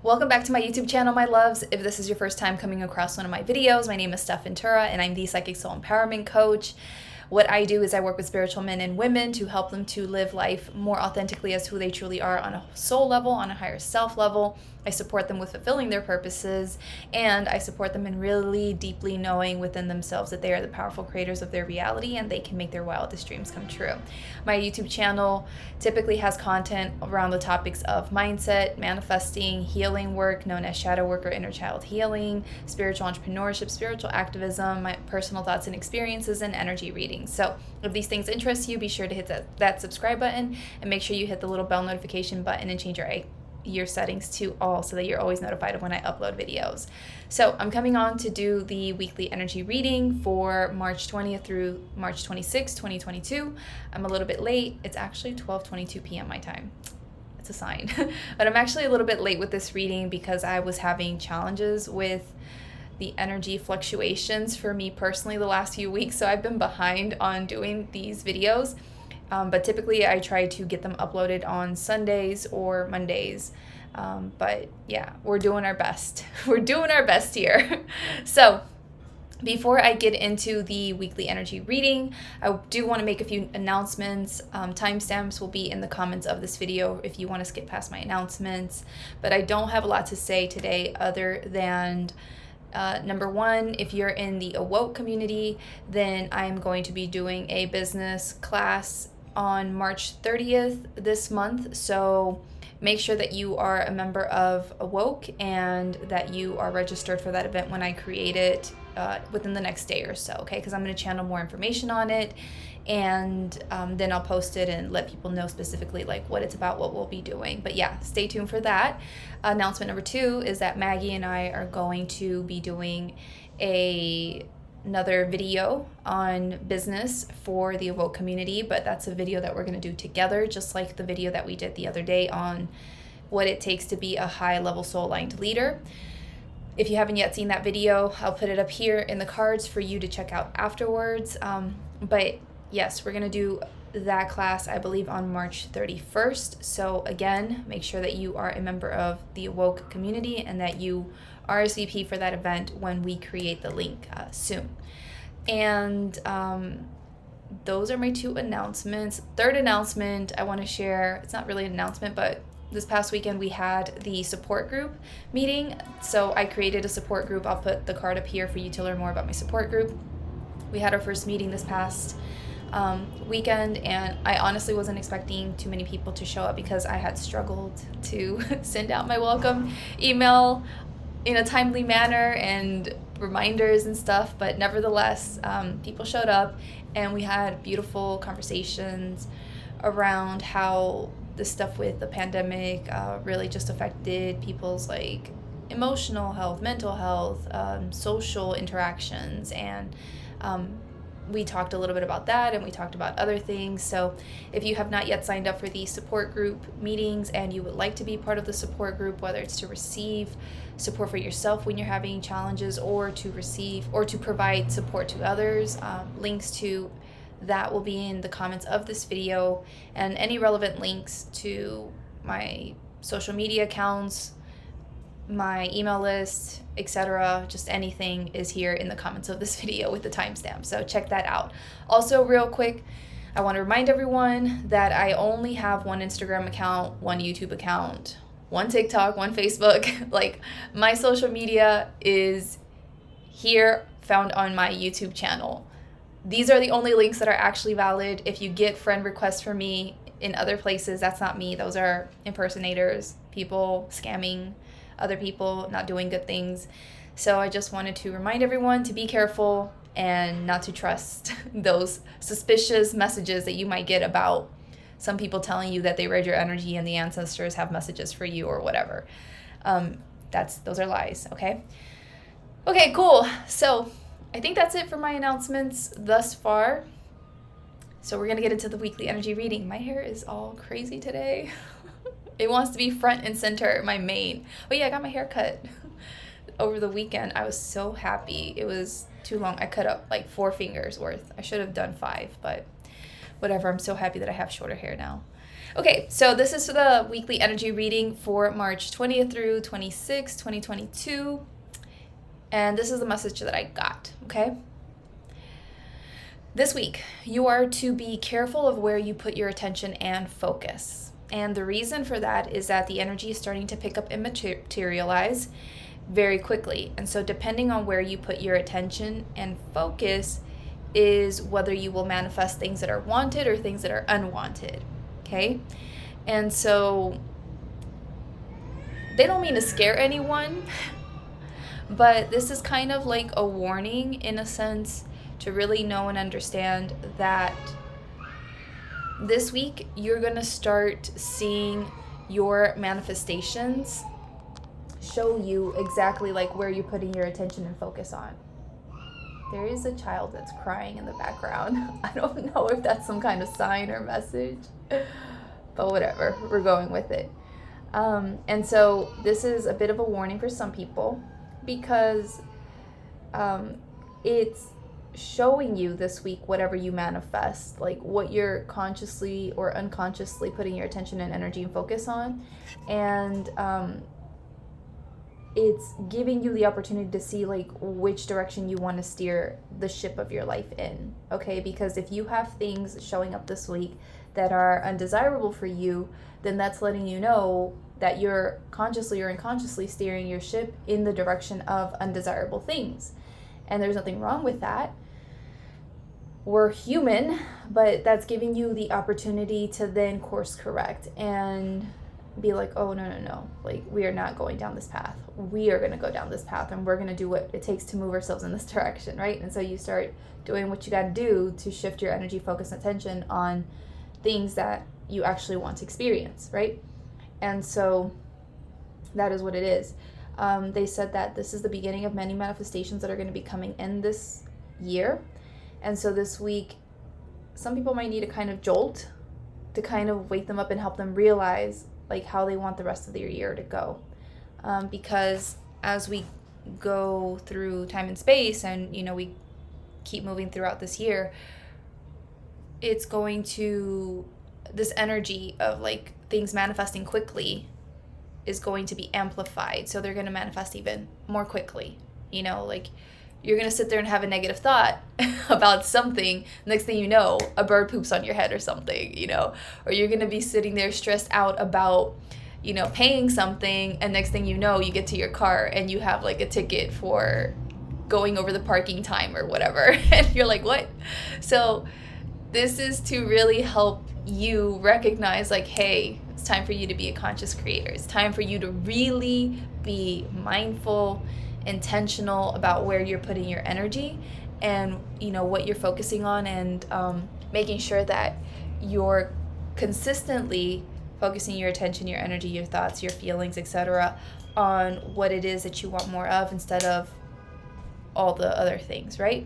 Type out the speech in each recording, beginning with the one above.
Welcome back to my YouTube channel, my loves. If this is your first time coming across one of my videos, my name is Stef and I'm the Psychic Soul Empowerment Coach. What I do is I work with spiritual men and women to help them to live life more authentically as who they truly are on a soul level, on a higher self level. I support them with fulfilling their purposes, and I support them in really deeply knowing within themselves that they are the powerful creators of their reality and they can make their wildest dreams come true. My YouTube channel typically has content around the topics of mindset, manifesting, healing work known as shadow work or inner child healing, spiritual entrepreneurship, spiritual activism, my personal thoughts and experiences, and energy reading. So if these things interest you, be sure to hit that subscribe button and make sure you hit the little bell notification button and change your settings to all so that you're always notified of when I upload videos. So I'm coming on to do the weekly energy reading for March 20th through March 26th, 2022. I'm a little bit late. It's actually 12:22 p.m. my time. It's a sign. But I'm actually a little bit late with this reading because I was having challenges with the energy fluctuations for me personally the last few weeks. So I've been behind on doing these videos. But typically I try to get them uploaded on Sundays or Mondays. But yeah, we're doing our best. We're doing our best here. So before I get into the weekly energy reading, I do want to make a few announcements. Timestamps will be in the comments of this video if you want to skip past my announcements. But I don't have a lot to say today other than number one, if you're in the Awoke community, then I'm going to be doing a business class on March 30th this month. So make sure that you are a member of Awoke and that you are registered for that event when I create it within the next day or so, okay? Because I'm going to channel more information on it, and then I'll post it and let people know specifically like what it's about, what we'll be doing. But yeah, stay tuned for that. Announcement number two is that Maggie and I are going to be doing another video on business for the Awoke community, but that's a video that we're going to do together, just like the video that we did the other day on what it takes to be a high-level soul-aligned leader. If you haven't yet seen that video, I'll put it up here in the cards for you to check out afterwards. But yes, we're going to do that class, I believe, on March 31st. So again, make sure that you are a member of the Awoke community and that you RSVP for that event when we create the link soon. And those are my two announcements. Third announcement I want to share, it's not really an announcement, but this past weekend we had the support group meeting. So I created a support group. I'll put the card up here for you to learn more about my support group. We had our first meeting this past weekend, and I honestly wasn't expecting too many people to show up because I had struggled to send out my welcome email in a timely manner and reminders and stuff, but nevertheless, people showed up and we had beautiful conversations around how the stuff with the pandemic really just affected people's like emotional health, mental health, social interactions, and we talked a little bit about that, and we talked about other things. So if you have not yet signed up for the support group meetings and you would like to be part of the support group, whether it's to receive support for yourself when you're having challenges or to receive or to provide support to others, links to that will be in the comments of this video, and any relevant links to my social media accounts, my email list, etc., just anything is here in the comments of this video with the timestamp. So check that out. Also, real quick, I want to remind everyone that I only have one Instagram account, one YouTube account, one TikTok, one Facebook. Like, my social media is here, found on my YouTube channel. These are the only links that are actually valid. If you get friend requests from me in other places, that's not me. Those are impersonators, people scamming other people, not doing good things. So I just wanted to remind everyone to be careful and not to trust those suspicious messages that you might get about some people telling you that they read your energy and the ancestors have messages for you or whatever. Those are lies, okay? Okay, cool. So I think that's it for my announcements thus far. So we're gonna get into the weekly energy reading. My hair is all crazy today. It wants to be front and center, my mane. Oh yeah, I got my hair cut over the weekend. I was so happy. It was too long. I cut up like 4 fingers worth. I should have done 5, but whatever. I'm so happy that I have shorter hair now. Okay, so this is the weekly energy reading for March 20th through 26th, 2022. And this is the message that I got, okay? This week, you are to be careful of where you put your attention and focus. And the reason for that is that the energy is starting to pick up and materialize very quickly. And so depending on where you put your attention and focus is whether you will manifest things that are wanted or things that are unwanted, okay? And so they don't mean to scare anyone, but this is kind of like a warning in a sense to really know and understand that this week you're going to start seeing your manifestations show you exactly like where you're putting your attention and focus on. There is a child that's crying in the background. I don't know if that's some kind of sign or message, but whatever, we're going with it. And so this is a bit of a warning for some people because it's showing you this week whatever you manifest, like what you're consciously or unconsciously putting your attention and energy and focus on. And it's giving you the opportunity to see like which direction you want to steer the ship of your life in, okay? Because if you have things showing up this week that are undesirable for you, then that's letting you know that you're consciously or unconsciously steering your ship in the direction of undesirable things. And there's nothing wrong with that. We're human, but that's giving you the opportunity to then course correct and be like, oh, no, like we are not going down this path. We are going to go down this path and we're going to do what it takes to move ourselves in this direction, right? And so you start doing what you got to do to shift your energy, focus, and attention on things that you actually want to experience, right? And so that is what it is. They said that this is the beginning of many manifestations that are going to be coming in this year. And so this week, some people might need a kind of jolt to kind of wake them up and help them realize like how they want the rest of their year to go. Because as we go through time and space and, you know, we keep moving throughout this year, it's going to, this energy of like things manifesting quickly is going to be amplified. So they're going to manifest even more quickly. You know, like you're going to sit there and have a negative thought about something. Next thing you know, a bird poops on your head or something, you know, or you're going to be sitting there stressed out about, you know, paying something. And next thing you know, you get to your car and you have like a ticket for going over the parking time or whatever. And you're like, what? So this is to really help you recognize like, hey, it's time for you to be a conscious creator. It's time for you to really be mindful, intentional about where you're putting your energy and, you know, what you're focusing on, and making sure that you're consistently focusing your attention, your energy, your thoughts, your feelings, etc. on what it is that you want more of instead of all the other things, right?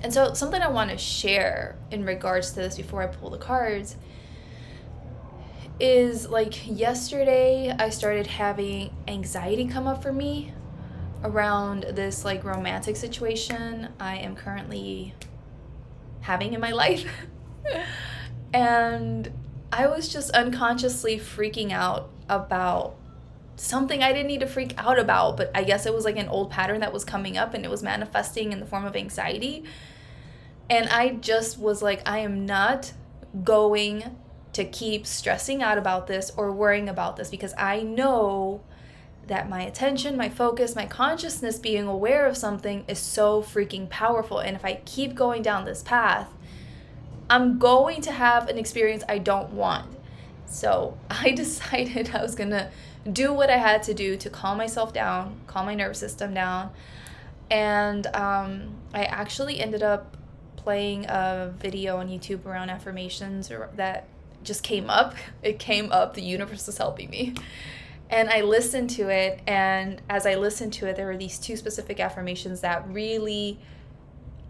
And so something I want to share in regards to this before I pull the cards is like yesterday I started having anxiety come up for me around this like romantic situation I am currently having in my life. And I was just unconsciously freaking out about something I didn't need to freak out about, but I guess it was like an old pattern that was coming up and it was manifesting in the form of anxiety. And I just was like, I am not going to keep stressing out about this or worrying about this, because I know that my attention, my focus, my consciousness being aware of something is so freaking powerful. And if I keep going down this path, I'm going to have an experience I don't want. So I decided I was going to do what I had to do to calm myself down, calm my nervous system down. And I actually ended up playing a video on YouTube around affirmations that just came up. It came up. The universe was helping me. And I listened to it. And as I listened to it, there were these two specific affirmations that really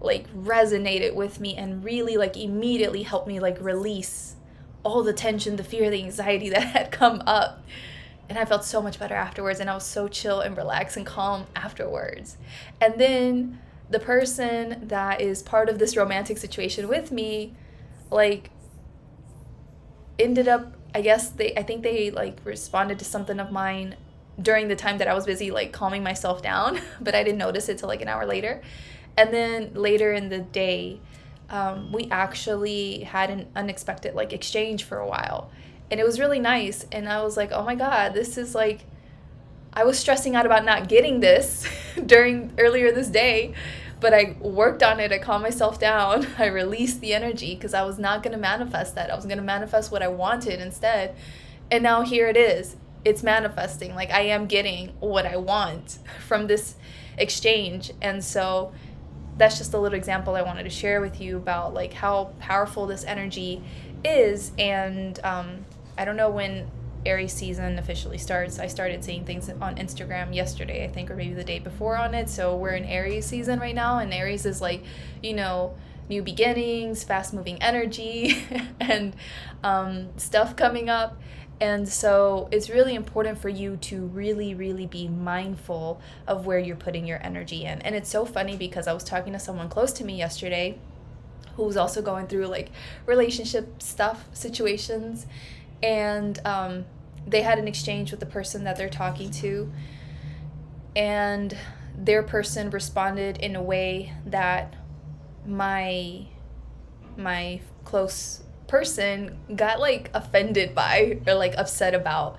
like resonated with me and really like immediately helped me like release all the tension, the fear, the anxiety that had come up. And I felt so much better afterwards, and I was so chill and relaxed and calm afterwards. And then the person that is part of this romantic situation with me, like, ended up, I think they like responded to something of mine during the time that I was busy like calming myself down, but I didn't notice it till like an hour later. And then later in the day, we actually had an unexpected like exchange for a while, and it was really nice. And I was like, oh my God, this is like, I was stressing out about not getting this during earlier this day, but I worked on it. I calmed myself down. I released the energy because I was not going to manifest that. I was going to manifest what I wanted instead. And now here it is. It's manifesting. Like, I am getting what I want from this exchange. And so that's just a little example I wanted to share with you about like how powerful this energy is. And I don't know when Aries season officially starts. I started seeing things on Instagram yesterday, I think, or maybe the day before on it. So we're in Aries season right now, and Aries is like, you know, new beginnings, fast moving energy, and stuff coming up. And so it's really important for you to really, really be mindful of where you're putting your energy in. And it's so funny because I was talking to someone close to me yesterday who was also going through like relationship stuff, situations. And they had an exchange with the person that they're talking to. And their person responded in a way that my close person got like offended by or like upset about,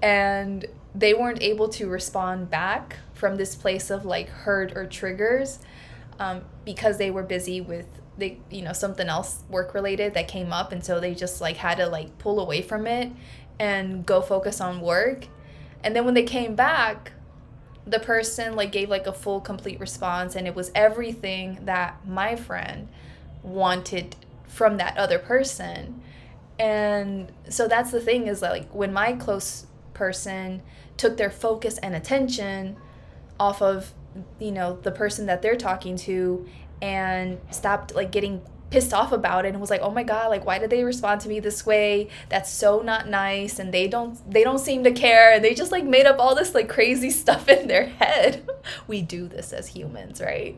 and they weren't able to respond back from this place of like hurt or triggers, because they were busy with something else work related that came up, and so they just like had to like pull away from it and go focus on work. And then when they came back, the person like gave like a full complete response, and it was everything that my friend wanted from that other person. And so that's the thing, is like when my close person took their focus and attention off of the person that they're talking to, and stopped like getting pissed off about it, and was like, oh my God, like why did they respond to me this way? That's so not nice, and they don't seem to care, and they just like made up all this like crazy stuff in their head. We do this as humans, right?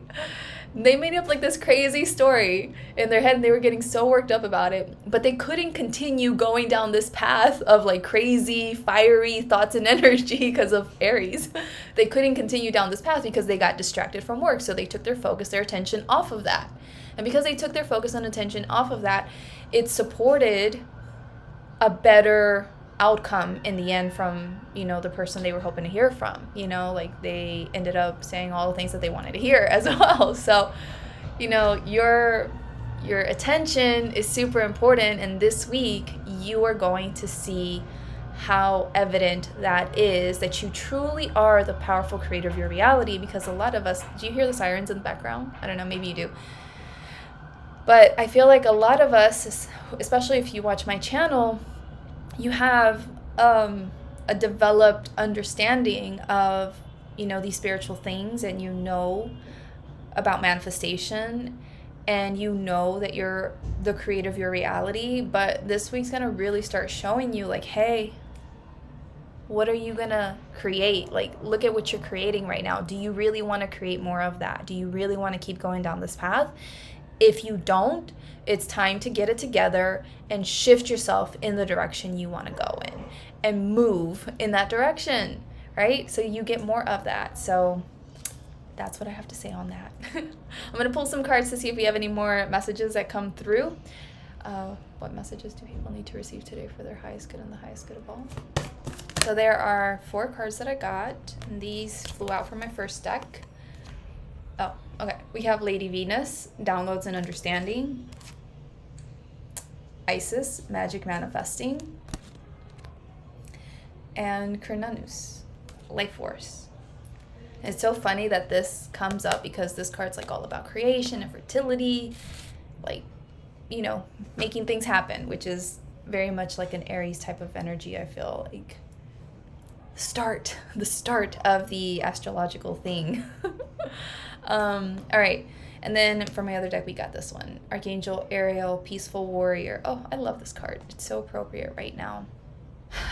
They made up like this crazy story in their head, and they were getting so worked up about it, but they couldn't continue going down this path of like crazy fiery thoughts and energy because of Aries. They couldn't continue down this path because they got distracted from work. So they took their focus, their attention off of that. And because they took their focus and attention off of that, it supported a better outcome in the end from, the person they were hoping to hear from. Like they ended up saying all the things that they wanted to hear as well. So, your attention is super important. And this week, you are going to see how evident that is, that you truly are the powerful creator of your reality. Because a lot of us, do you hear the sirens in the background? I don't know, maybe you do. But I feel like a lot of us, especially if you watch my channel, you have a developed understanding of, these spiritual things, and about manifestation, and that you're the creator of your reality. But this week's going to really start showing you like, hey, what are you going to create? Like, look at what you're creating right now. Do you really want to create more of that? Do you really want to keep going down this path? If you don't, it's time to get it together and shift yourself in the direction you want to go in and move in that direction, right? So you get more of that. So that's what I have to say on that. I'm going to pull some cards to see if we have any more messages that come through. What messages do people need to receive today for their highest good and the highest good of all? So there are 4 cards that I got, and these flew out from my first deck. Oh, okay. We have Lady Venus, Downloads and Understanding. Isis, Magic Manifesting. And Cernunnos, Life Force. And it's so funny that this comes up because this card's like all about creation and fertility, like, making things happen, which is very much like an Aries type of energy, I feel like. The start of the astrological thing. All right. And then for my other deck, we got this one. Archangel Ariel, Peaceful Warrior. Oh, I love this card. It's so appropriate right now.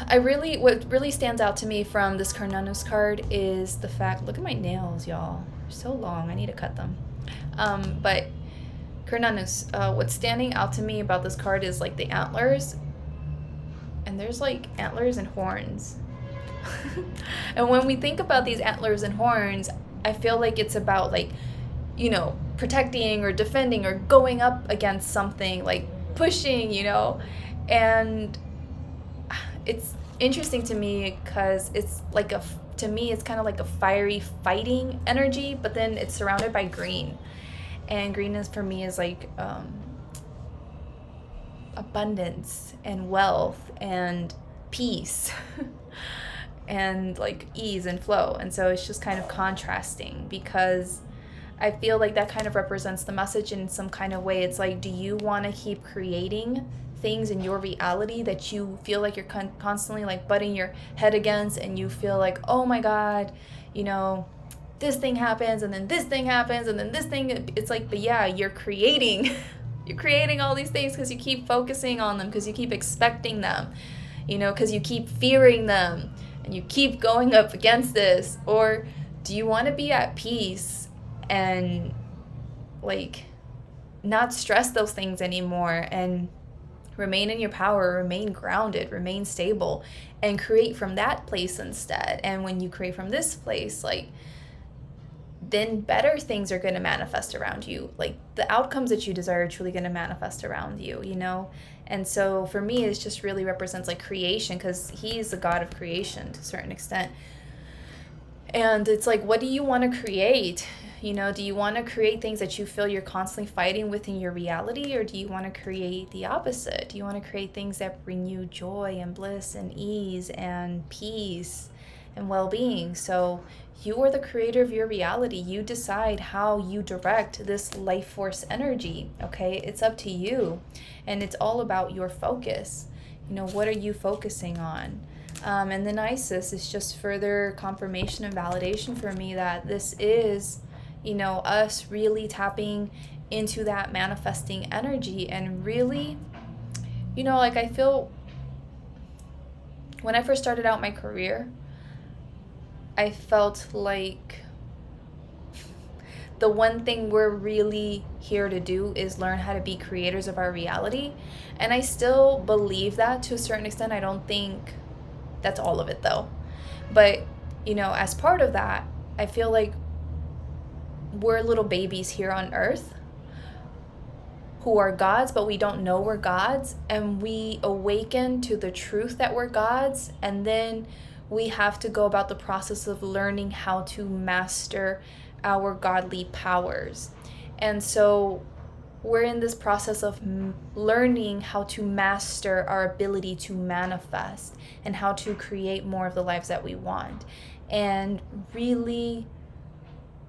What really stands out to me from this Cernunnos card is the fact, look at my nails, y'all. They're so long. I need to cut them. But Cernunnos, what's standing out to me about this card is like the antlers. and there's like antlers and horns. And when we think about these antlers and horns, I feel like it's about like, you know, protecting or defending or going up against something, like pushing, you know. And it's interesting to me because it's like to me it's kind of like a fiery fighting energy, but then it's surrounded by green. And greenness for me is like abundance and wealth and peace. And like ease and flow. And so it's just kind of contrasting, because I feel like that kind of represents the message in some kind of way. It's like, do you want to keep creating things in your reality that you feel like you're constantly like butting your head against, and you feel like, oh my God, you know, this thing happens and then this thing happens and then this thing, it's like, but yeah, you're creating you're creating all these things because you keep focusing on them, because you keep expecting them, you know, because you keep fearing them. And you keep going up against this? Or do you want to be at peace and like not stress those things anymore, and remain in your power, remain grounded, remain stable, and create from that place instead? And when you create from this place, like, then better things are going to manifest around you. Like the outcomes that you desire are truly going to manifest around you, you know? And so for me, it just really represents like creation, because he's the God of creation to a certain extent. And it's like, what do you want to create? You know, do you want to create things that you feel you're constantly fighting within your reality? Or do you want to create the opposite? Do you want to create things that bring you joy and bliss and ease and peace and well-being? So you are the creator of your reality. You decide how you direct this life force energy, okay? It's up to you. And it's all about your focus. You know, what are you focusing on? And then Isis is just further confirmation and validation for me that this is, you know, us really tapping into that manifesting energy. And really, you know, like I feel when I first started out my career, I felt like the one thing we're really here to do is learn how to be creators of our reality. And I still believe that to a certain extent. I don't think that's all of it though. But, you know, as part of that, I feel like we're little babies here on earth who are gods, but we don't know we're gods. And we awaken to the truth that we're gods. And then we have to go about the process of learning how to master our godly powers. And so we're in this process of learning how to master our ability to manifest and how to create more of the lives that we want. And really,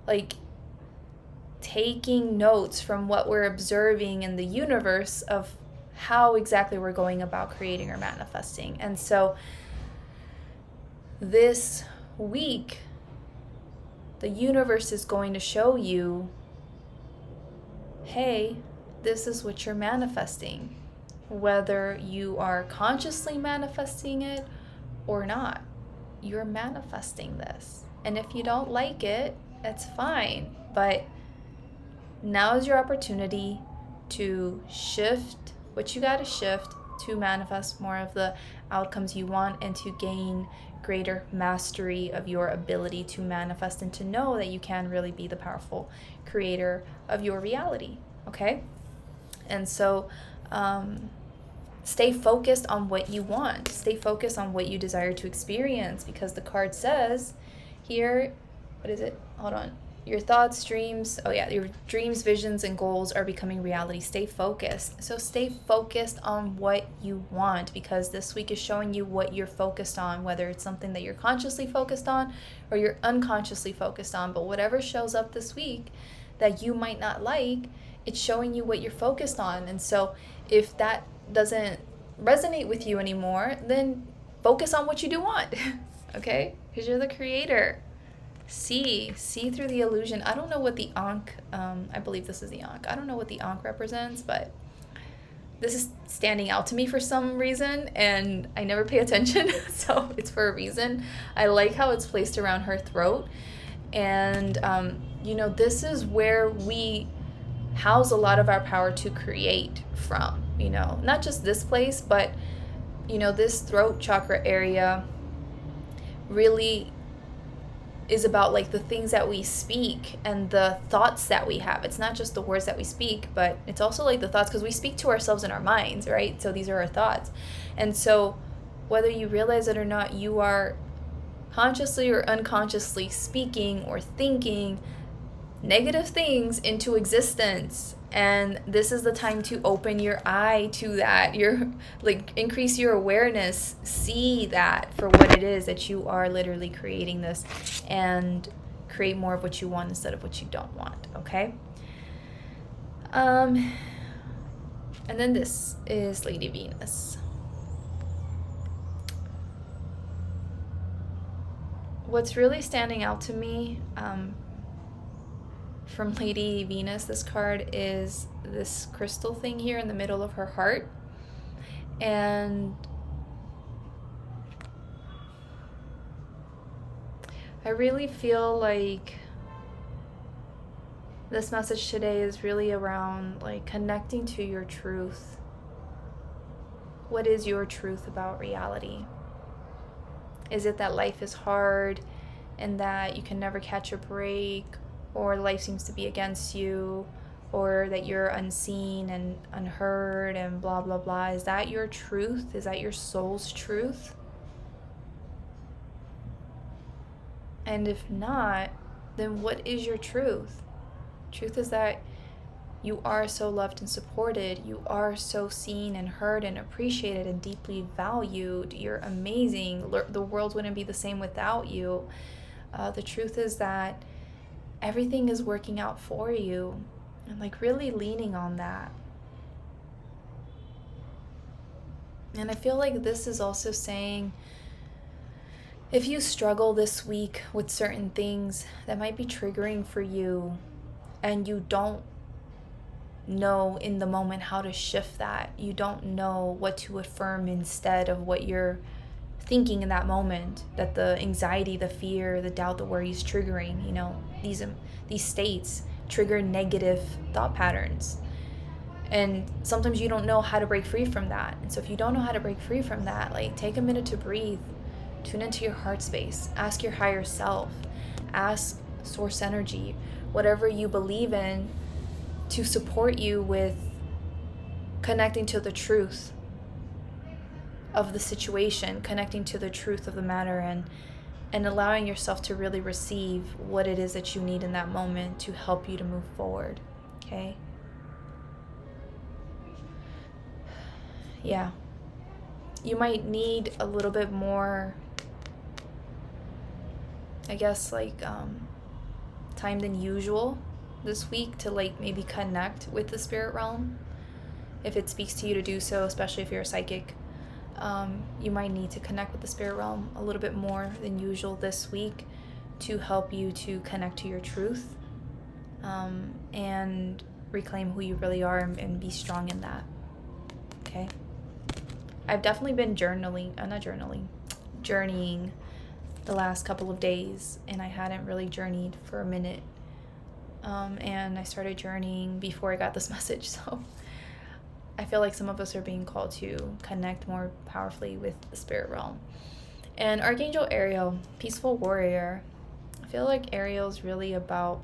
like, taking notes from what we're observing in the universe of how exactly we're going about creating or manifesting. And so this week, the universe is going to show you, hey, this is what you're manifesting, whether you are consciously manifesting it or not. You're manifesting this. And if you don't like it, that's fine. But now is your opportunity to shift what you got to shift to manifest more of the outcomes you want, and to gain greater mastery of your ability to manifest, and to know that you can really be the powerful creator of your reality, okay? And so stay focused on what you want. Stay focused on what you desire to experience, because the card says here, what is it? Hold on. Your thoughts, dreams, your dreams, visions, and goals are becoming reality. Stay focused. So stay focused on what you want, because this week is showing you what you're focused on, whether it's something that you're consciously focused on or you're unconsciously focused on. But whatever shows up this week that you might not like, it's showing you what you're focused on. And so if that doesn't resonate with you anymore, then focus on what you do want, okay? Because you're the creator. See through the illusion. I don't know what the Ankh, I believe this is the Ankh. I don't know what the Ankh represents, but this is standing out to me for some reason, and I never pay attention, so it's for a reason. I like how it's placed around her throat, and you know, this is where we house a lot of our power to create from, you know, not just this place, but this throat chakra area really is about like the things that we speak and the thoughts that we have. It's not just the words that we speak, but it's also like the thoughts, because we speak to ourselves in our minds, right? So these are our thoughts. And so whether you realize it or not, you are consciously or unconsciously speaking or thinking negative things into existence. And this is the time to open your eye to that. Increase your awareness, see that for what it is, that you are literally creating this, and create more of what you want instead of what you don't want, okay? And then this is Lady Venus. What's really standing out to me from Lady Venus, this card, is this crystal thing here in the middle of her heart. And I really feel like this message today is really around like connecting to your truth. What is your truth about reality? Is it that life is hard and that you can never catch a break, or life seems to be against you, or that you're unseen and unheard and blah, blah, blah? Is that your truth? Is that your soul's truth? And if not, then what is your truth? Truth is that you are so loved and supported. You are so seen and heard and appreciated and deeply valued. You're amazing. The world wouldn't be the same without you. The truth is that everything is working out for you, and like really leaning on that. And I feel like this is also saying, if you struggle this week with certain things that might be triggering for you, and you don't know in the moment how to shift that, you don't know what to affirm instead of what you're thinking in that moment, that the anxiety, the fear, the doubt, the worry is triggering, these states trigger negative thought patterns. And sometimes you don't know how to break free from that. And so if you don't know how to break free from that, like, take a minute to breathe, tune into your heart space, ask your higher self, ask source energy, whatever you believe in, to support you with connecting to the truth of the situation, connecting to the truth of the matter, and allowing yourself to really receive what it is that you need in that moment to help you to move forward, okay? Yeah. You might need a little bit more, I guess, time than usual this week to maybe connect with the spirit realm, if it speaks to you to do so, especially if you're a psychic. You might need to connect with the spirit realm a little bit more than usual this week to help you to connect to your truth, and reclaim who you really are, and be strong in that, okay? I've definitely been journeying the last couple of days, and I hadn't really journeyed for a minute, and I started journeying before I got this message, so I feel like some of us are being called to connect more powerfully with the spirit realm. And Archangel Ariel, peaceful warrior, I feel like Ariel is really about,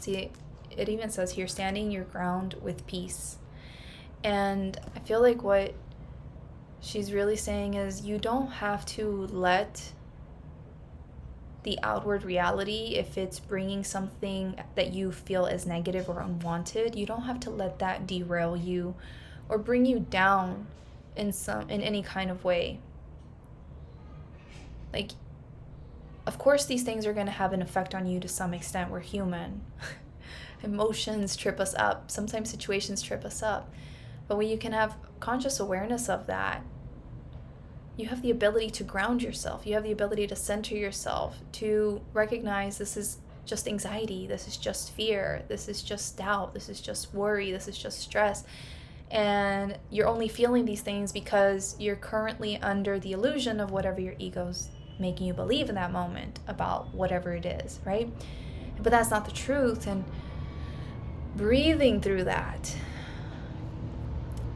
it even says here, standing your ground with peace. And I feel like what she's really saying is, you don't have to let the outward reality, if it's bringing something that you feel as negative or unwanted, you don't have to let that derail you or bring you down in any kind of way. Of course these things are going to have an effect on you to some extent. We're human. Emotions trip us up. Sometimes situations trip us up. But when you can have conscious awareness of that, you have the ability to ground yourself. You have the ability to center yourself, to recognize this is just anxiety, this is just fear, this is just doubt, this is just worry, this is just stress. And you're only feeling these things because you're currently under the illusion of whatever your ego's making you believe in that moment about whatever it is, right? But that's not the truth. And breathing through that,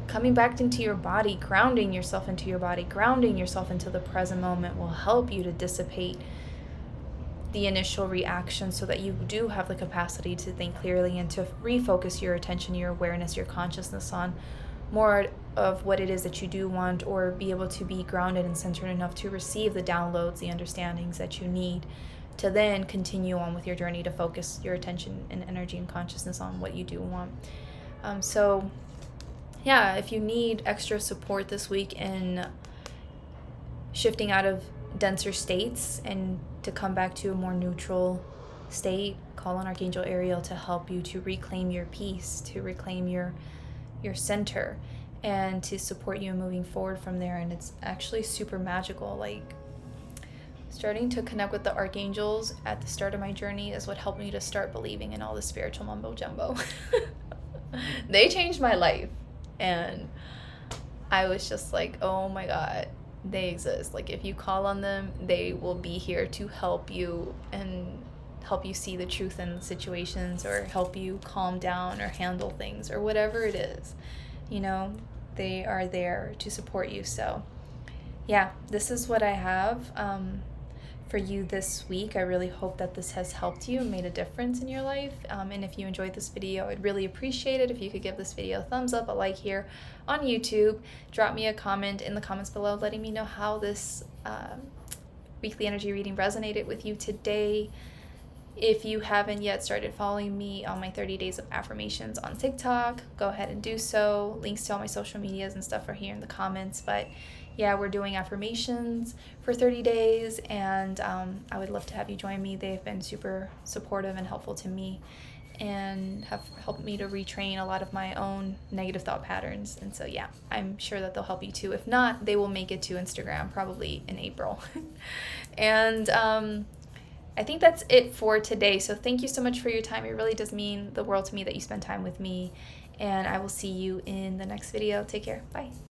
coming back into your body, grounding yourself into your body, grounding yourself into the present moment will help you to dissipate the initial reaction so that you do have the capacity to think clearly and to refocus your attention, your awareness, your consciousness on more of what it is that you do want, or be able to be grounded and centered enough to receive the downloads, the understandings that you need to then continue on with your journey to focus your attention and energy and consciousness on what you do want. So yeah, if you need extra support this week in shifting out of denser states and to come back to a more neutral state, call on Archangel Ariel to help you to reclaim your peace, to reclaim your center, and to support you in moving forward from there. And it's actually super magical. Like, starting to connect with the archangels at the start of my journey is what helped me to start believing in all the spiritual mumbo jumbo. They changed my life, and I was just like, oh my God, they exist. Like, if you call on them, they will be here to help you and help you see the truth in situations, or help you calm down or handle things, or whatever it is. You know, they are there to support you. So yeah, this is what I have for you this week. I really hope that this has helped you and made a difference in your life. And if you enjoyed this video, I'd really appreciate it if you could give this video a thumbs up, a like here on YouTube. Drop me a comment in the comments below letting me know how this weekly energy reading resonated with you today. If you haven't yet started following me on my 30 Days of Affirmations on TikTok, go ahead and do so. Links to all my social medias and stuff are here in the comments. But yeah, we're doing affirmations for 30 days, and I would love to have you join me. They've been super supportive and helpful to me, and have helped me to retrain a lot of my own negative thought patterns. And so yeah, I'm sure that they'll help you too. If not, they will make it to Instagram probably in April. And I think that's it for today. So thank you so much for your time. It really does mean the world to me that you spend time with me, and I will see you in the next video. Take care. Bye.